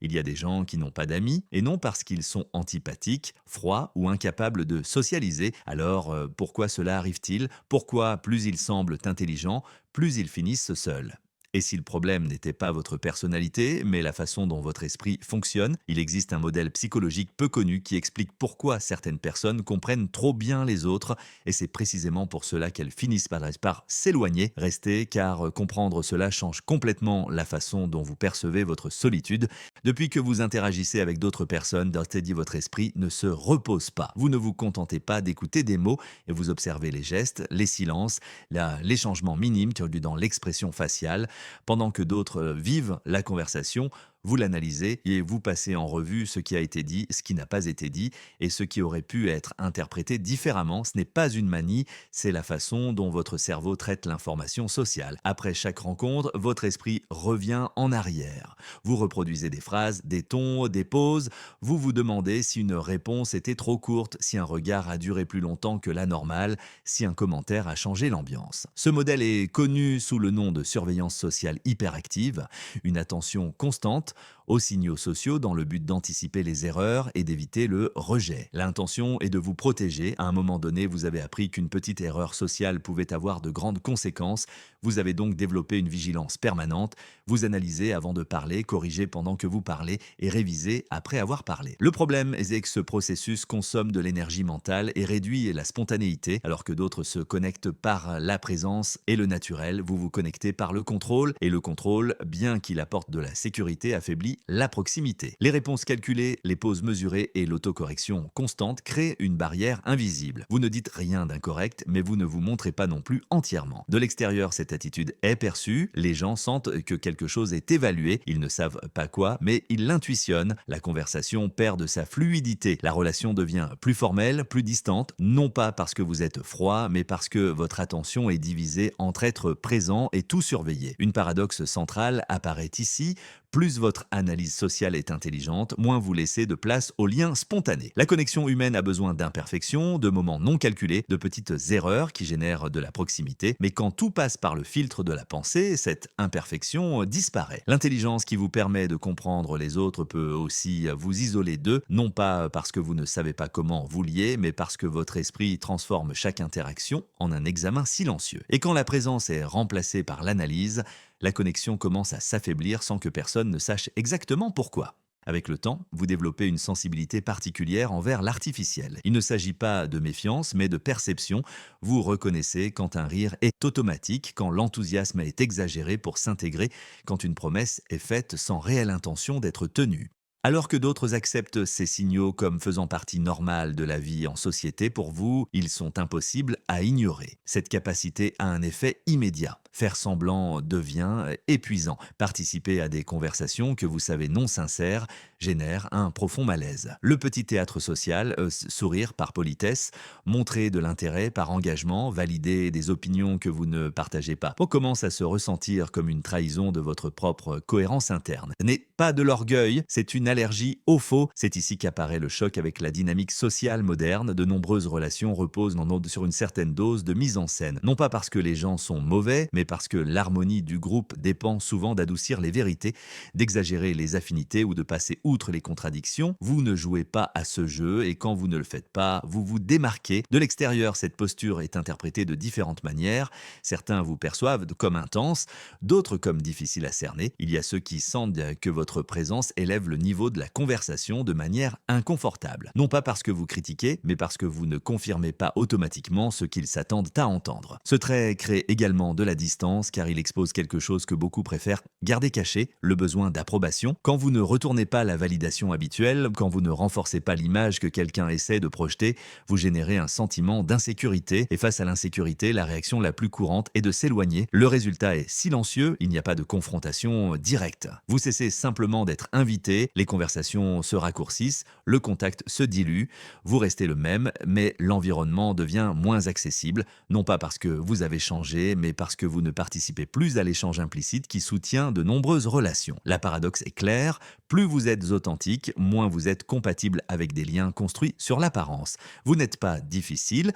Il y a des gens qui n'ont pas d'amis, et non parce qu'ils sont antipathiques, froids ou incapables de socialiser. Alors pourquoi cela arrive-t-il? Pourquoi plus ils semblent intelligents, plus ils finissent seuls? Et si le problème n'était pas votre personnalité, mais la façon dont votre esprit fonctionne, il existe un modèle psychologique peu connu qui explique pourquoi certaines personnes comprennent trop bien les autres, et c'est précisément pour cela qu'elles finissent par s'éloigner. Restez, car comprendre cela change complètement la façon dont vous percevez votre solitude. Depuis que vous interagissez avec d'autres personnes, dit votre esprit ne se repose pas. Vous ne vous contentez pas d'écouter des mots, et vous observez les gestes, les silences, les changements minimes dans l'expression faciale. Pendant que d'autres vivent la conversation, vous l'analysez et vous passez en revue ce qui a été dit, ce qui n'a pas été dit et ce qui aurait pu être interprété différemment. Ce n'est pas une manie, c'est la façon dont votre cerveau traite l'information sociale. Après chaque rencontre, votre esprit revient en arrière. Vous reproduisez des phrases, des tons, des pauses. Vous vous demandez si une réponse était trop courte, si un regard a duré plus longtemps que la normale, si un commentaire a changé l'ambiance. Ce modèle est connu sous le nom de surveillance sociale hyperactive, une attention constante aux signaux sociaux dans le but d'anticiper les erreurs et d'éviter le rejet. L'intention est de vous protéger. À un moment donné, vous avez appris qu'une petite erreur sociale pouvait avoir de grandes conséquences. Vous avez donc développé une vigilance permanente. Vous analysez avant de parler, corrigez pendant que vous parlez et révisez après avoir parlé. Le problème est que ce processus consomme de l'énergie mentale et réduit la spontanéité, alors que d'autres se connectent par la présence et le naturel. Vous vous connectez par le contrôle, et le contrôle, bien qu'il apporte de la sécurité, affaiblit la proximité. Les réponses calculées, les pauses mesurées et l'autocorrection constante créent une barrière invisible. Vous ne dites rien d'incorrect, mais vous ne vous montrez pas non plus entièrement. De l'extérieur, cette attitude est perçue, les gens sentent que quelque chose est évalué, ils ne savent pas quoi, mais ils l'intuitionnent. La conversation perd de sa fluidité, la relation devient plus formelle, plus distante, non pas parce que vous êtes froid, mais parce que votre attention est divisée entre être présent et tout surveiller. Une paradoxe centrale apparaît ici. Plus votre analyse sociale est intelligente, moins vous laissez de place aux liens spontanés. La connexion humaine a besoin d'imperfections, de moments non calculés, de petites erreurs qui génèrent de la proximité, mais quand tout passe par le filtre de la pensée, cette imperfection disparaît. L'intelligence qui vous permet de comprendre les autres peut aussi vous isoler d'eux, non pas parce que vous ne savez pas comment vous lier, mais parce que votre esprit transforme chaque interaction en un examen silencieux. Et quand la présence est remplacée par l'analyse, la connexion commence à s'affaiblir sans que personne ne sache exactement pourquoi. Avec le temps, vous développez une sensibilité particulière envers l'artificiel. Il ne s'agit pas de méfiance, mais de perception. Vous reconnaissez quand un rire est automatique, quand l'enthousiasme est exagéré pour s'intégrer, quand une promesse est faite sans réelle intention d'être tenue. Alors que d'autres acceptent ces signaux comme faisant partie normale de la vie en société, pour vous, ils sont impossibles à ignorer. Cette capacité a un effet immédiat. Faire semblant devient épuisant. Participer à des conversations que vous savez non sincères génère un profond malaise. Le petit théâtre social, sourire par politesse, montrer de l'intérêt par engagement, valider des opinions que vous ne partagez pas, on commence à se ressentir comme une trahison de votre propre cohérence interne. Ce n'est pas de l'orgueil, c'est une allergie au faux. C'est ici qu'apparaît le choc avec la dynamique sociale moderne. De nombreuses relations reposent sur une certaine dose de mise en scène. Non pas parce que les gens sont mauvais, mais parce que l'harmonie du groupe dépend souvent d'adoucir les vérités, d'exagérer les affinités ou de passer outre les contradictions. Vous ne jouez pas à ce jeu, et quand vous ne le faites pas, vous vous démarquez. De l'extérieur, cette posture est interprétée de différentes manières. Certains vous perçoivent comme intense, d'autres comme difficile à cerner. Il y a ceux qui sentent que votre présence élève le niveau de la conversation de manière inconfortable. Non pas parce que vous critiquez, mais parce que vous ne confirmez pas automatiquement ce qu'ils s'attendent à entendre. Ce trait crée également de la distance, car il expose quelque chose que beaucoup préfèrent garder caché, le besoin d'approbation. Quand vous ne retournez pas la validation habituelle, quand vous ne renforcez pas l'image que quelqu'un essaie de projeter, vous générez un sentiment d'insécurité, et face à l'insécurité, la réaction la plus courante est de s'éloigner. Le résultat est silencieux, il n'y a pas de confrontation directe. Vous cessez simplement d'être invité, les conversations se raccourcissent, le contact se dilue, vous restez le même, mais l'environnement devient moins accessible, non pas parce que vous avez changé, mais parce que vous ne participez plus à l'échange implicite qui soutient de nombreuses relations. La paradoxe est claire, plus vous êtes authentique, moins vous êtes compatible avec des liens construits sur l'apparence. Vous n'êtes pas difficile,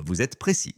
vous êtes précis.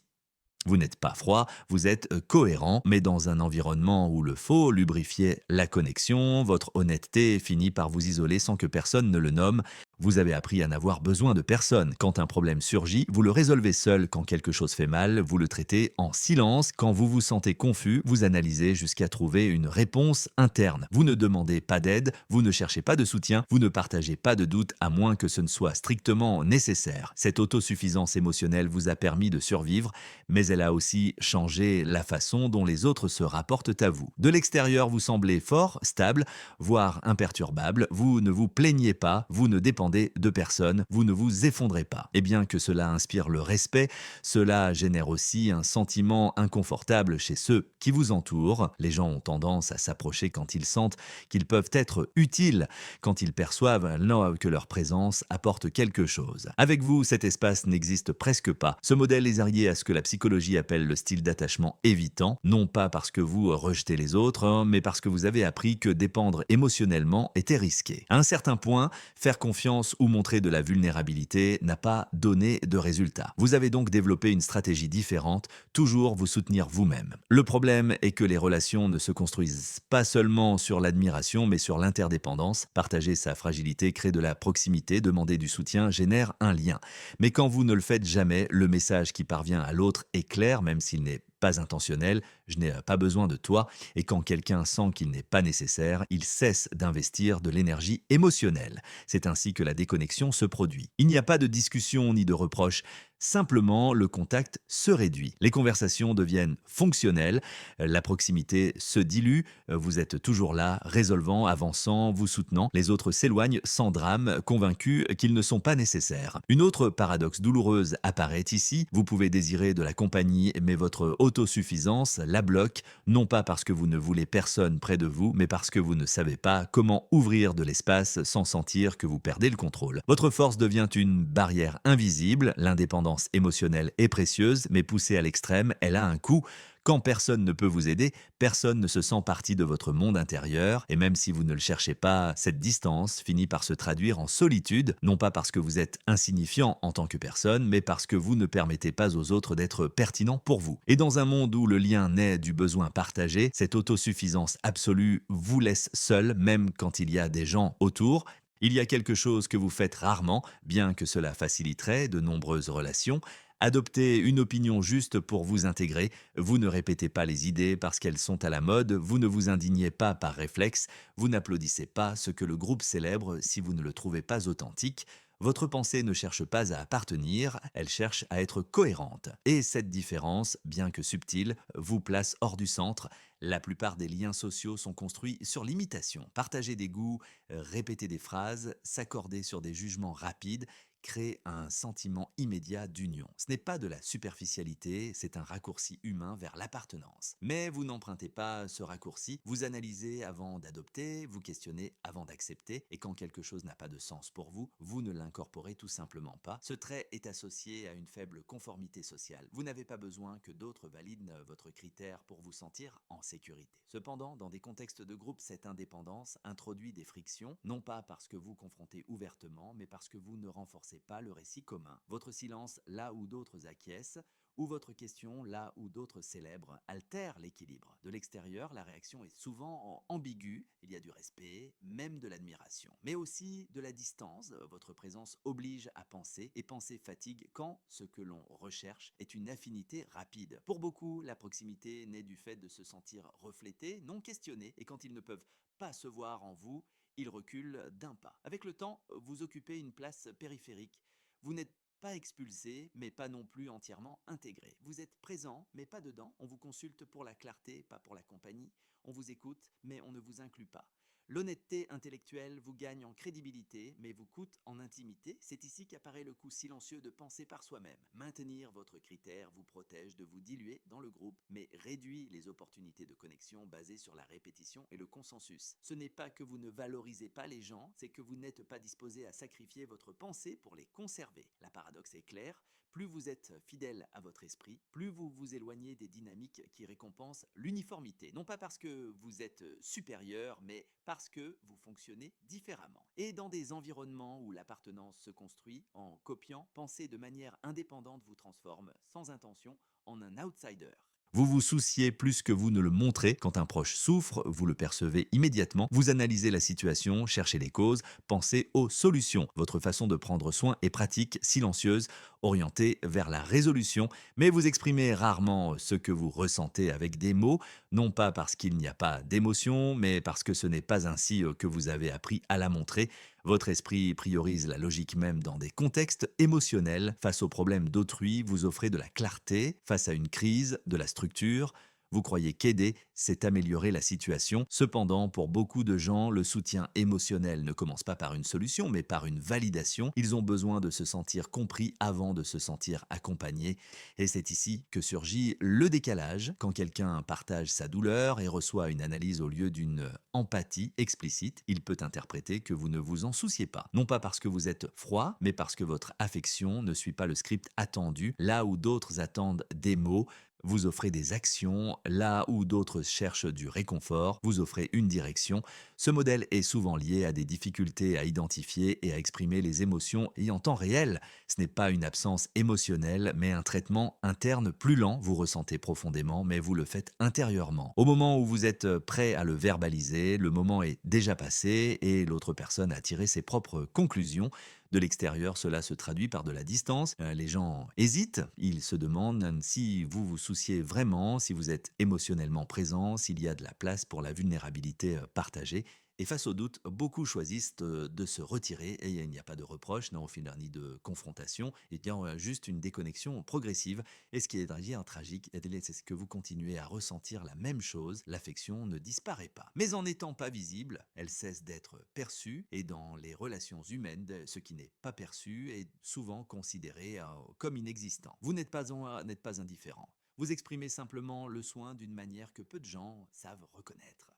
Vous n'êtes pas froid, vous êtes cohérent, mais dans un environnement où le faux lubrifiait la connexion, votre honnêteté finit par vous isoler sans que personne ne le nomme. Vous avez appris à n'avoir besoin de personne. Quand un problème surgit, vous le résolvez seul. Quand quelque chose fait mal, vous le traitez en silence. Quand vous vous sentez confus, vous analysez jusqu'à trouver une réponse interne. Vous ne demandez pas d'aide, vous ne cherchez pas de soutien, vous ne partagez pas de doutes à moins que ce ne soit strictement nécessaire. Cette autosuffisance émotionnelle vous a permis de survivre, mais elle a aussi changé la façon dont les autres se rapportent à vous. De l'extérieur, vous semblez fort, stable, voire imperturbable. Vous ne vous plaignez pas, vous ne dépendez de personne, vous ne vous effondrez pas. Et bien que cela inspire le respect, cela génère aussi un sentiment inconfortable chez ceux qui vous entourent. Les gens ont tendance à s'approcher quand ils sentent qu'ils peuvent être utiles, quand ils perçoivent que leur présence apporte quelque chose. Avec vous, cet espace n'existe presque pas. Ce modèle est lié à ce que la psychologie appelle le style d'attachement évitant, non pas parce que vous rejetez les autres, mais parce que vous avez appris que dépendre émotionnellement était risqué. À un certain point, faire confiance ou montrer de la vulnérabilité n'a pas donné de résultat. Vous avez donc développé une stratégie différente, toujours vous soutenir vous-même. Le problème est que les relations ne se construisent pas seulement sur l'admiration, mais sur l'interdépendance. Partager sa fragilité crée de la proximité, demander du soutien génère un lien. Mais quand vous ne le faites jamais, le message qui parvient à l'autre est clair, même s'il n'est pas intentionnel, je n'ai pas besoin de toi, et quand quelqu'un sent qu'il n'est pas nécessaire, il cesse d'investir de l'énergie émotionnelle. C'est ainsi que la déconnexion se produit. Il n'y a pas de discussion ni de reproche, simplement le contact se réduit. Les conversations deviennent fonctionnelles, la proximité se dilue, vous êtes toujours là, résolvant, avançant, vous soutenant, les autres s'éloignent sans drame, convaincus qu'ils ne sont pas nécessaires. Une autre paradoxe douloureuse apparaît ici, vous pouvez désirer de la compagnie, mais votre autosuffisance la bloque, non pas parce que vous ne voulez personne près de vous, mais parce que vous ne savez pas comment ouvrir de l'espace sans sentir que vous perdez le contrôle. Votre force devient une barrière invisible, l'indépendance émotionnelle est précieuse, mais poussée à l'extrême, elle a un coût. Quand personne ne peut vous aider, personne ne se sent partie de votre monde intérieur, et même si vous ne le cherchez pas, cette distance finit par se traduire en solitude, non pas parce que vous êtes insignifiant en tant que personne, mais parce que vous ne permettez pas aux autres d'être pertinents pour vous. Et dans un monde où le lien naît du besoin partagé, cette autosuffisance absolue vous laisse seul, même quand il y a des gens autour. Il y a quelque chose que vous faites rarement, bien que cela faciliterait de nombreuses relations. Adoptez une opinion juste pour vous intégrer. Vous ne répétez pas les idées parce qu'elles sont à la mode. Vous ne vous indignez pas par réflexe. Vous n'applaudissez pas ce que le groupe célèbre si vous ne le trouvez pas authentique. Votre pensée ne cherche pas à appartenir, elle cherche à être cohérente. Et cette différence, bien que subtile, vous place hors du centre. La plupart des liens sociaux sont construits sur l'imitation. Partager des goûts, répéter des phrases, s'accorder sur des jugements rapides, crée un sentiment immédiat d'union. Ce n'est pas de la superficialité, c'est un raccourci humain vers l'appartenance. Mais vous n'empruntez pas ce raccourci, vous analysez avant d'adopter, vous questionnez avant d'accepter, et quand quelque chose n'a pas de sens pour vous, vous ne l'incorporez tout simplement pas. Ce trait est associé à une faible conformité sociale. Vous n'avez pas besoin que d'autres valident votre critère pour vous sentir en sécurité. Cependant, dans des contextes de groupe, cette indépendance introduit des frictions, non pas parce que vous confrontez ouvertement, mais parce que vous ne renforcez pas le récit commun. Votre silence là où d'autres acquiescent, ou votre question là où d'autres célèbrent, altère l'équilibre. De l'extérieur, la réaction est souvent ambiguë, il y a du respect, même de l'admiration, mais aussi de la distance. Votre présence oblige à penser, et penser fatigue quand ce que l'on recherche est une affinité rapide. Pour beaucoup, la proximité naît du fait de se sentir reflété, non questionné, et quand ils ne peuvent pas se voir en vous, ils reculent d'un pas. Avec le temps, vous occupez une place périphérique. Vous n'êtes pas expulsé, mais pas non plus entièrement intégré. Vous êtes présent, mais pas dedans. On vous consulte pour la clarté, pas pour la compagnie. On vous écoute, mais on ne vous inclut pas. L'honnêteté intellectuelle vous gagne en crédibilité, mais vous coûte en intimité. C'est ici qu'apparaît le coût silencieux de penser par soi-même. Maintenir votre critère vous protège de vous diluer dans le groupe, mais réduit les opportunités de connexion basées sur la répétition et le consensus. Ce n'est pas que vous ne valorisez pas les gens, c'est que vous n'êtes pas disposé à sacrifier votre pensée pour les conserver. La paradoxe est claire. Plus vous êtes fidèle à votre esprit, plus vous vous éloignez des dynamiques qui récompensent l'uniformité. Non pas parce que vous êtes supérieur, mais parce parce que vous fonctionnez différemment. Et dans des environnements où l'appartenance se construit en copiant, penser de manière indépendante vous transforme sans intention en un outsider. Vous vous souciez plus que vous ne le montrez. Quand un proche souffre, vous le percevez immédiatement. Vous analysez la situation, cherchez les causes, pensez aux solutions. Votre façon de prendre soin est pratique, silencieuse, orientée vers la résolution, mais vous exprimez rarement ce que vous ressentez avec des mots, non pas parce qu'il n'y a pas d'émotion, mais parce que ce n'est pas ainsi que vous avez appris à la montrer. Votre esprit priorise la logique même dans des contextes émotionnels. Face aux problèmes d'autrui, vous offrez de la clarté. Face à une crise, de la structure. Vous croyez qu'aider, c'est améliorer la situation. Cependant, pour beaucoup de gens, le soutien émotionnel ne commence pas par une solution, mais par une validation. Ils ont besoin de se sentir compris avant de se sentir accompagnés. Et c'est ici que surgit le décalage. Quand quelqu'un partage sa douleur et reçoit une analyse au lieu d'une empathie explicite, il peut interpréter que vous ne vous en souciez pas. Non pas parce que vous êtes froid, mais parce que votre affection ne suit pas le script attendu, là où d'autres attendent des mots. Vous offrez des actions, là où d'autres cherchent du réconfort, vous offrez une direction. Ce modèle est souvent lié à des difficultés à identifier et à exprimer les émotions et en temps réel. Ce n'est pas une absence émotionnelle, mais un traitement interne plus lent. Vous ressentez profondément, mais vous le faites intérieurement. Au moment où vous êtes prêt à le verbaliser, le moment est déjà passé et l'autre personne a tiré ses propres conclusions. De l'extérieur, cela se traduit par de la distance. Les gens hésitent, ils se demandent si vous vous souciez vraiment, si vous êtes émotionnellement présent, s'il y a de la place pour la vulnérabilité partagée. Et face au doute, beaucoup choisissent de se retirer et il n'y a pas de reproche, non, au final, ni de confrontation, et bien juste une déconnexion progressive. Et ce qui est d'ailleurs tragique, c'est que vous continuez à ressentir la même chose, l'affection ne disparaît pas. Mais en n'étant pas visible, elle cesse d'être perçue, et dans les relations humaines, ce qui n'est pas perçu est souvent considéré comme inexistant. Vous n'êtes pas indifférent. Vous exprimez simplement le soin d'une manière que peu de gens savent reconnaître.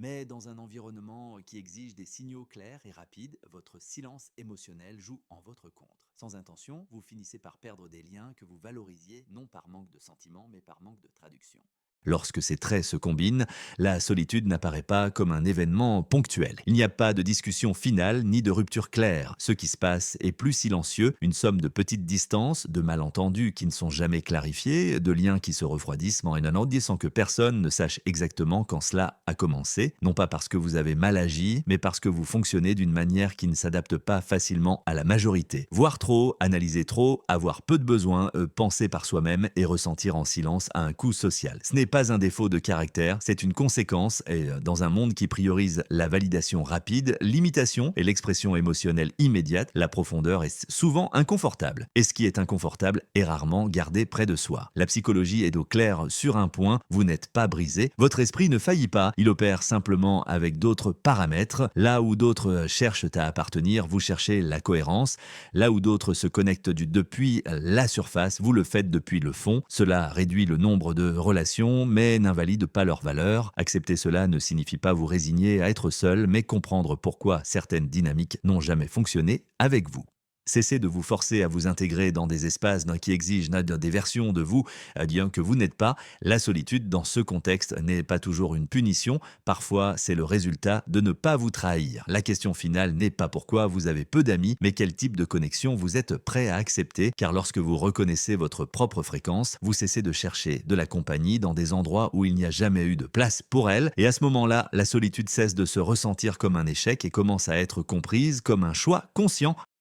Mais dans un environnement qui exige des signaux clairs et rapides, votre silence émotionnel joue en votre contre. Sans intention, vous finissez par perdre des liens que vous valorisiez non par manque de sentiments, mais par manque de traduction. Lorsque ces traits se combinent, la solitude n'apparaît pas comme un événement ponctuel. Il n'y a pas de discussion finale ni de rupture claire. Ce qui se passe est plus silencieux, une somme de petites distances, de malentendus qui ne sont jamais clarifiés, de liens qui se refroidissent en un ordre sans que personne ne sache exactement quand cela a commencé. Non pas parce que vous avez mal agi, mais parce que vous fonctionnez d'une manière qui ne s'adapte pas facilement à la majorité. Voir trop, analyser trop, avoir peu de besoins, penser par soi-même et ressentir en silence a un coût social. Ce n'est pas un défaut de caractère, c'est une conséquence et dans un monde qui priorise la validation rapide, l'imitation et l'expression émotionnelle immédiate, la profondeur est souvent inconfortable. Et ce qui est inconfortable est rarement gardé près de soi. La psychologie est au clair sur un point, vous n'êtes pas brisé, votre esprit ne faillit pas, il opère simplement avec d'autres paramètres. Là où d'autres cherchent à appartenir, vous cherchez la cohérence. Là où d'autres se connectent depuis la surface, vous le faites depuis le fond. Cela réduit le nombre de relations, mais n'invalide pas leur valeur. Accepter cela ne signifie pas vous résigner à être seul, mais comprendre pourquoi certaines dynamiques n'ont jamais fonctionné avec vous. Cessez de vous forcer à vous intégrer dans des espaces qui exigent des versions de vous que vous n'êtes pas. La solitude, dans ce contexte, n'est pas toujours une punition. Parfois, c'est le résultat de ne pas vous trahir. La question finale n'est pas pourquoi vous avez peu d'amis, mais quel type de connexion vous êtes prêt à accepter. Car lorsque vous reconnaissez votre propre fréquence, vous cessez de chercher de la compagnie dans des endroits où il n'y a jamais eu de place pour elle. Et à ce moment-là, la solitude cesse de se ressentir comme un échec et commence à être comprise comme un choix conscient.